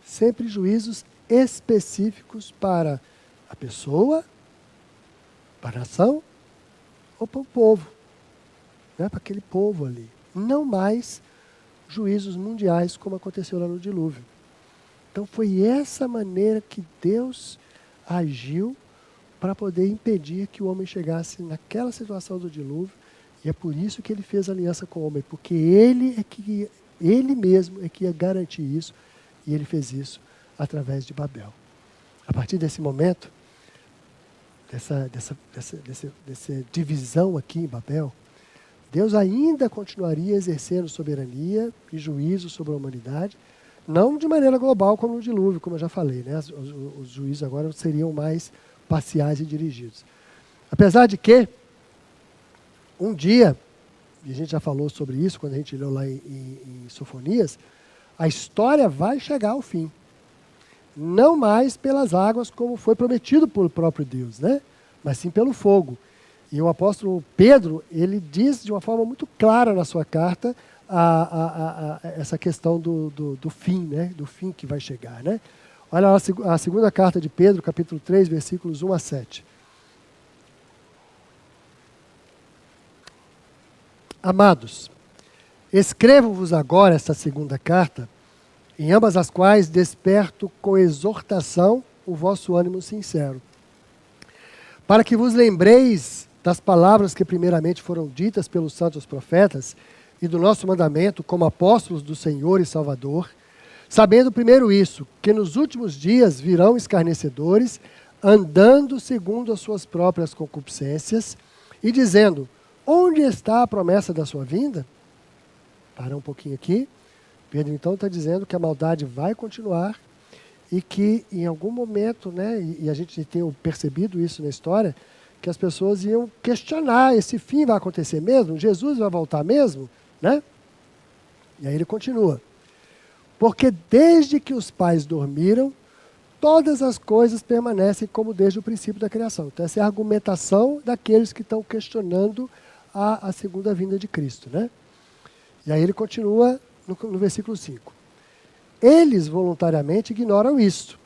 sempre juízos específicos para a pessoa, para a nação ou para o povo, né, para aquele povo ali. Não mais juízos mundiais como aconteceu lá no dilúvio. Então foi essa maneira que Deus agiu para poder impedir que o homem chegasse naquela situação do dilúvio, e é por isso que ele fez aliança com o homem, porque ele mesmo é que ia garantir isso, e ele fez isso através de Babel. A partir desse momento, dessa divisão aqui em Babel, Deus ainda continuaria exercendo soberania e juízo sobre a humanidade, não de maneira global como no dilúvio, como eu já falei, né? Os juízos agora seriam mais parciais e dirigidos. Apesar de que, um dia, e a gente já falou sobre isso quando a gente leu lá em Sofonias, a história vai chegar ao fim. Não mais pelas águas como foi prometido pelo próprio Deus, né? Mas sim pelo fogo. E o apóstolo Pedro, ele diz de uma forma muito clara na sua carta essa questão do fim, né? Do fim que vai chegar, né? Olha lá a segunda carta de Pedro, capítulo 3, versículos 1 a 7. Amados, escrevo-vos agora esta segunda carta, em ambas as quais desperto com exortação o vosso ânimo sincero, para que vos lembreis das palavras que primeiramente foram ditas pelos santos profetas e do nosso mandamento como apóstolos do Senhor e Salvador, sabendo primeiro isso, que nos últimos dias virão escarnecedores, andando segundo as suas próprias concupiscências, e dizendo, onde está a promessa da sua vinda? Para um pouquinho aqui. Pedro então está dizendo que a maldade vai continuar e que em algum momento, né, e a gente tem percebido isso na história, que as pessoas iam questionar, esse fim vai acontecer mesmo? Jesus vai voltar mesmo? Né? E aí ele continua. Porque desde que os pais dormiram, todas as coisas permanecem como desde o princípio da criação. Então essa é a argumentação daqueles que estão questionando a segunda vinda de Cristo, né? E aí ele continua no versículo 5. Eles voluntariamente ignoram isto.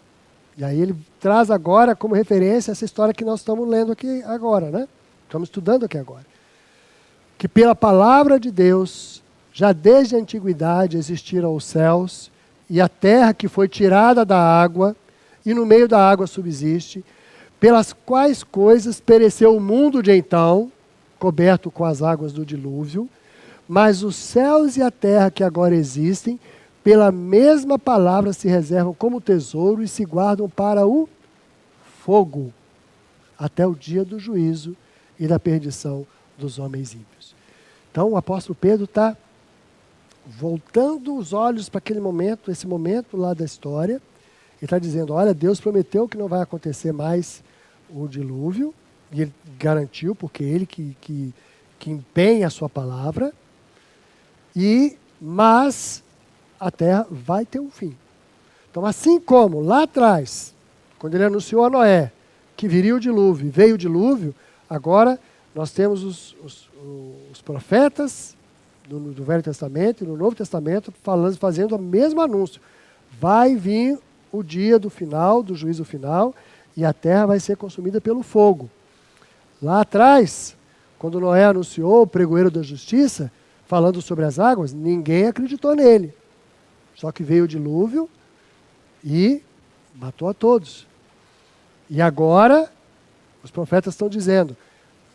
E aí ele traz agora como referência essa história que nós estamos lendo aqui agora, né? Estamos estudando aqui agora. Que pela palavra de Deus, já desde a antiguidade existiram os céus e a terra que foi tirada da água e no meio da água subsiste, pelas quais coisas pereceu o mundo de então, coberto com as águas do dilúvio, mas os céus e a terra que agora existem, pela mesma palavra se reservam como tesouro e se guardam para o fogo, até o dia do juízo e da perdição dos homens ímpios. Então o apóstolo Pedro está voltando os olhos para aquele momento, esse momento lá da história, e está dizendo, olha, Deus prometeu que não vai acontecer mais o dilúvio, e ele garantiu, porque ele que empenha a sua palavra, mas a terra vai ter um fim. Então, assim como lá atrás, quando ele anunciou a Noé que viria o dilúvio, veio o dilúvio, agora nós temos os profetas do Velho Testamento e no Novo Testamento fazendo o mesmo anúncio. Vai vir o dia do final, do juízo final, e a terra vai ser consumida pelo fogo. Lá atrás, quando Noé anunciou o pregoeiro da justiça, falando sobre as águas, ninguém acreditou nele. Só que veio o dilúvio e matou a todos. E agora, os profetas estão dizendo,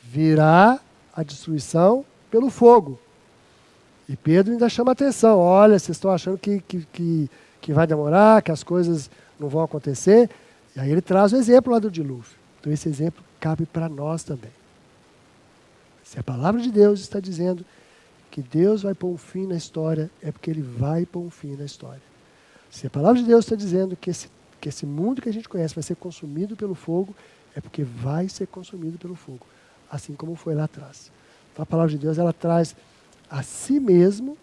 virá a destruição pelo fogo. E Pedro ainda chama atenção, olha, vocês estão achando que vai demorar, que as coisas não vão acontecer. E aí ele traz o exemplo lá do dilúvio. Então esse exemplo cabe para nós também. Se a palavra de Deus está dizendo que Deus vai pôr um fim na história, é porque Ele vai pôr um fim na história. Se a palavra de Deus está dizendo que esse mundo que a gente conhece vai ser consumido pelo fogo, é porque vai ser consumido pelo fogo, assim como foi lá atrás. Então a palavra de Deus, ela traz a si mesmo,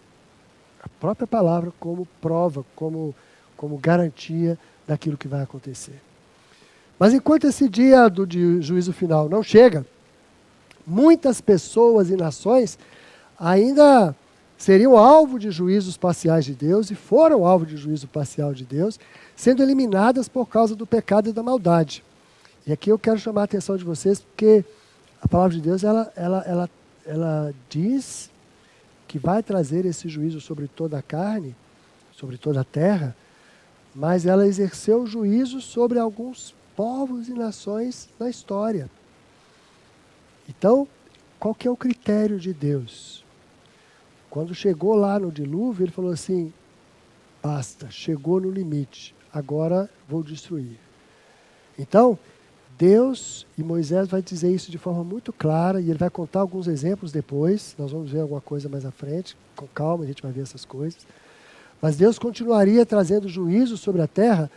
a própria palavra, como prova, como garantia daquilo que vai acontecer. Mas enquanto esse dia do juízo final não chega, muitas pessoas e nações ainda seriam alvo de juízos parciais de Deus e foram alvo de juízo parcial de Deus, sendo eliminadas por causa do pecado e da maldade. E aqui eu quero chamar a atenção de vocês, porque a palavra de Deus, ela diz que vai trazer esse juízo sobre toda a carne, sobre toda a terra, mas ela exerceu juízo sobre alguns povos e nações na história. Então, qual que é o critério de Deus? Quando chegou lá no dilúvio, ele falou assim, basta, chegou no limite, agora vou destruir. Então, Deus e Moisés vai dizer isso de forma muito clara, e ele vai contar alguns exemplos depois, nós vamos ver alguma coisa mais à frente, com calma a gente vai ver essas coisas. Mas Deus continuaria trazendo juízo sobre a terra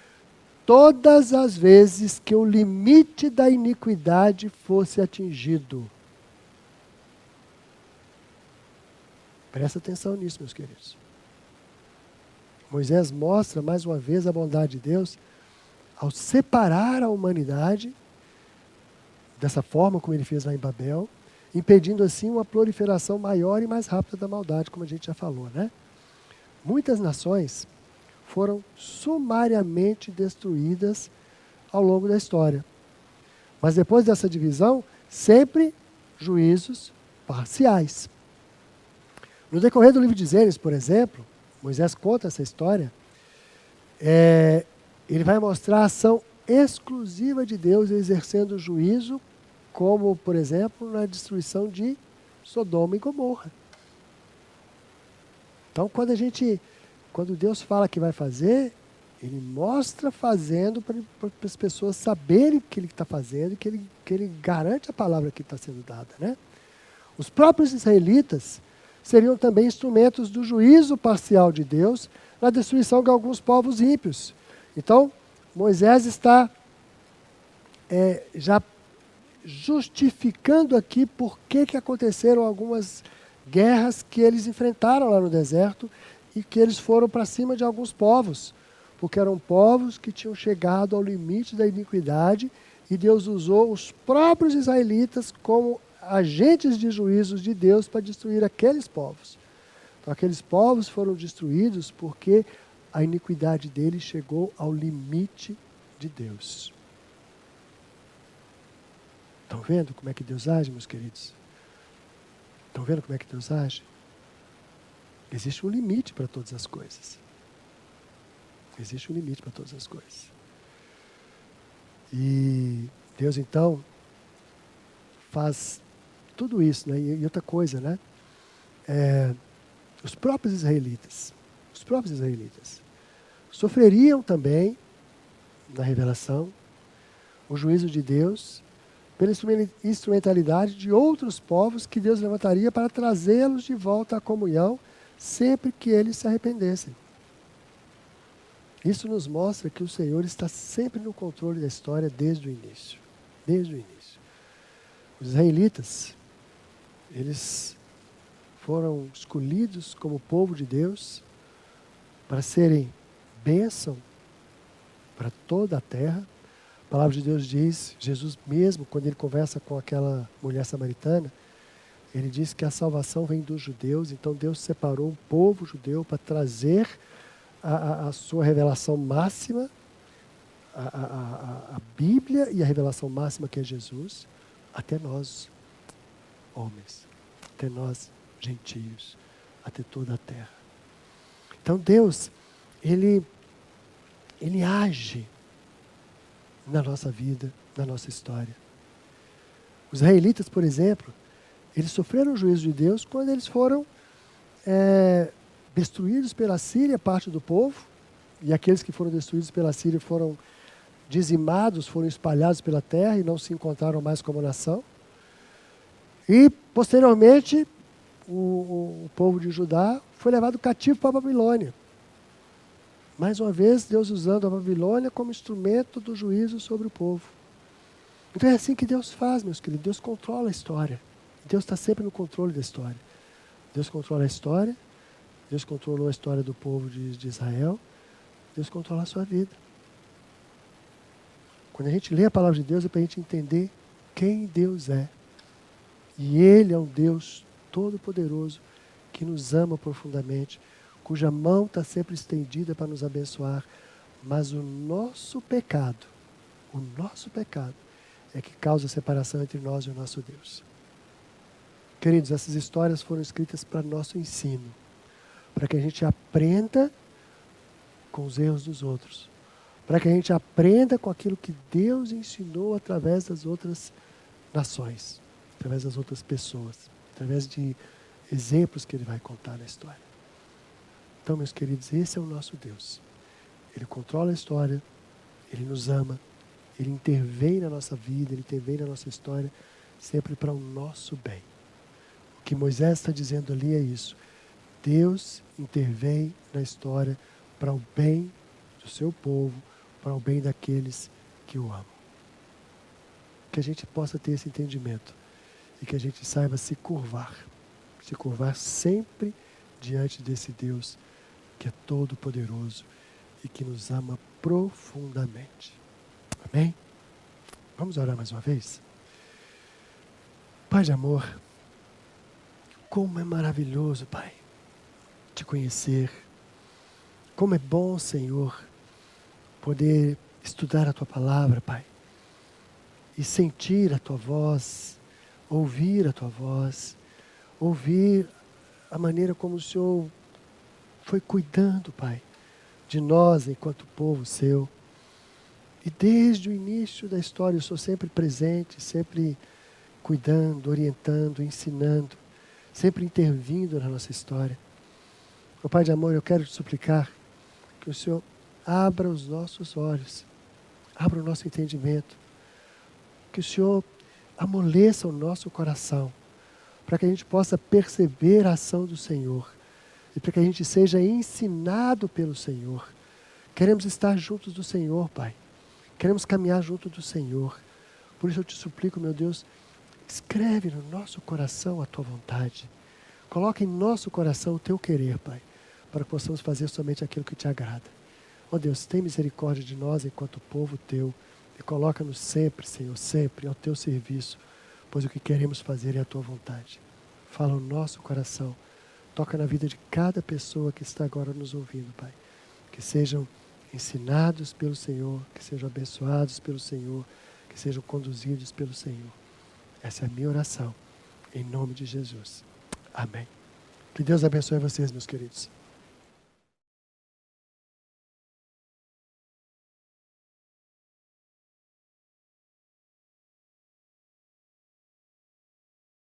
todas as vezes que o limite da iniquidade fosse atingido. Presta atenção nisso, meus queridos. Moisés mostra mais uma vez a bondade de Deus ao separar a humanidade dessa forma como ele fez lá em Babel, impedindo assim uma proliferação maior e mais rápida da maldade, como a gente já falou, né? Muitas nações foram sumariamente destruídas ao longo da história. Mas depois dessa divisão, sempre juízos parciais. No decorrer do livro de Gênesis, por exemplo, Moisés conta essa história, ele vai mostrar a ação exclusiva de Deus exercendo juízo, como, por exemplo, na destruição de Sodoma e Gomorra. Então, quando Deus fala que vai fazer, Ele mostra fazendo para as pessoas saberem o que Ele está fazendo e que ele garante a palavra que está sendo dada, né? Os próprios israelitas seriam também instrumentos do juízo parcial de Deus na destruição de alguns povos ímpios. Então, Moisés está já justificando aqui por que aconteceram algumas guerras que eles enfrentaram lá no deserto e que eles foram para cima de alguns povos, porque eram povos que tinham chegado ao limite da iniquidade, e Deus usou os próprios israelitas como agentes de juízos de Deus para destruir aqueles povos. Então, aqueles povos foram destruídos porque a iniquidade deles chegou ao limite de Deus. Estão vendo como é que Deus age, meus queridos? Estão vendo como é que Deus age? Existe um limite para todas as coisas. Existe um limite para todas as coisas. E Deus, então, faz tudo isso, né? E outra coisa, né? Os próprios israelitas sofreriam também, na revelação, o juízo de Deus pela instrumentalidade de outros povos que Deus levantaria para trazê-los de volta à comunhão sempre que eles se arrependessem. Isso nos mostra que o Senhor está sempre no controle da história desde o início. Desde o início. Os israelitas, eles foram escolhidos como povo de Deus para serem bênção para toda a terra. A palavra de Deus diz, Jesus mesmo, quando ele conversa com aquela mulher samaritana, ele diz que a salvação vem dos judeus, então Deus separou um povo judeu para trazer a sua revelação máxima, a Bíblia e a revelação máxima que é Jesus, até nós, homens, até nós, gentios, até toda a terra. Então Deus, Ele age na nossa vida, na nossa história. Os israelitas, por exemplo, eles sofreram o juízo de Deus quando eles foram destruídos pela Síria, parte do povo, e aqueles que foram destruídos pela Síria foram dizimados, foram espalhados pela terra e não se encontraram mais como nação. E, posteriormente, o povo de Judá foi levado cativo para a Babilônia. Mais uma vez, Deus usando a Babilônia como instrumento do juízo sobre o povo. Então é assim que Deus faz, meus queridos. Deus controla a história. Deus está sempre no controle da história. Deus controla a história. Deus controlou a história do povo de Israel. Deus controla a sua vida. Quando a gente lê a palavra de Deus é para a gente entender quem Deus é. E Ele é um Deus todo-poderoso que nos ama profundamente, cuja mão está sempre estendida para nos abençoar. Mas o nosso pecado é que causa separação entre nós e o nosso Deus. Queridos, essas histórias foram escritas para nosso ensino, para que a gente aprenda com os erros dos outros, para que a gente aprenda com aquilo que Deus ensinou através das outras nações, através das outras pessoas, através de exemplos que Ele vai contar na história. Então, meus queridos, esse é o nosso Deus. Ele controla a história, Ele nos ama, Ele intervém na nossa vida, Ele intervém na nossa história, sempre para o nosso bem. O que Moisés está dizendo ali é isso. Deus intervém na história para o bem do seu povo, para o bem daqueles que o amam. Que a gente possa ter esse entendimento e que a gente saiba se curvar sempre diante desse Deus que é todo poderoso e que nos ama profundamente. Amém? Vamos orar mais uma vez? Pai de amor, como é maravilhoso, Pai, te conhecer. Como é bom, Senhor, poder estudar a Tua palavra, Pai, e sentir a Tua voz, ouvir a Tua voz, ouvir a maneira como o Senhor foi cuidando, Pai, de nós enquanto povo Seu. E desde o início da história, eu sou sempre presente, sempre cuidando, orientando, ensinando, sempre intervindo na nossa história. Meu Pai de amor, eu quero te suplicar que o Senhor abra os nossos olhos, abra o nosso entendimento, que o Senhor amoleça o nosso coração, para que a gente possa perceber a ação do Senhor e para que a gente seja ensinado pelo Senhor. Queremos estar juntos do Senhor, Pai. Queremos caminhar junto do Senhor. Por isso eu te suplico, meu Deus, escreve no nosso coração a Tua vontade. Coloca em nosso coração o Teu querer, Pai, para que possamos fazer somente aquilo que te agrada. Ó Deus, tem misericórdia de nós enquanto povo teu e coloca-nos sempre, Senhor, sempre ao teu serviço, pois o que queremos fazer é a tua vontade. Fala o nosso coração, toca na vida de cada pessoa que está agora nos ouvindo, Pai. Que sejam ensinados pelo Senhor, que sejam abençoados pelo Senhor, que sejam conduzidos pelo Senhor. Essa é a minha oração, em nome de Jesus. Amém. Que Deus abençoe vocês, meus queridos.